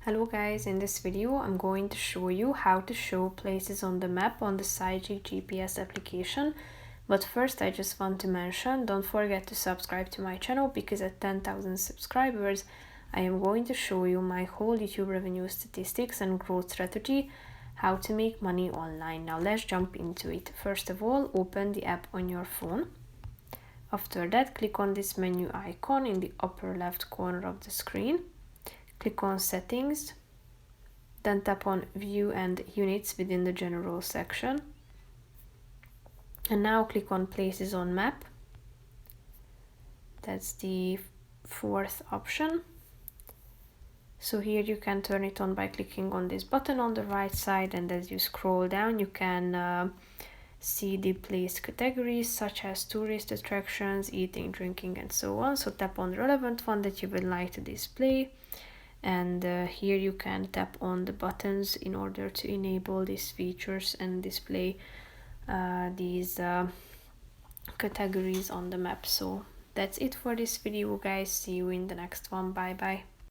Hello guys, in this video I'm going to show you how to show places on the map on the Sygic GPS application. But first I just want to mention, don't forget to subscribe to my channel because at 10,000 subscribers I am going to show you my whole YouTube revenue statistics and growth strategy, how to make money online. Now let's jump into it. First of all, open the app on your phone. After that, click on this menu icon in the upper left corner of the screen. Click on Settings, then tap on View and Units within the General section. And now click on Places on Map. That's the fourth option. So here you can turn it on by clicking on this button on the right side, and as you scroll down you can see the place categories such as tourist attractions, eating, drinking and so on. So tap on the relevant one that you would like to display. And here you can tap on the buttons in order to enable these features and display these categories on the map. So that's it for this video guys. See you in the next one. Bye bye.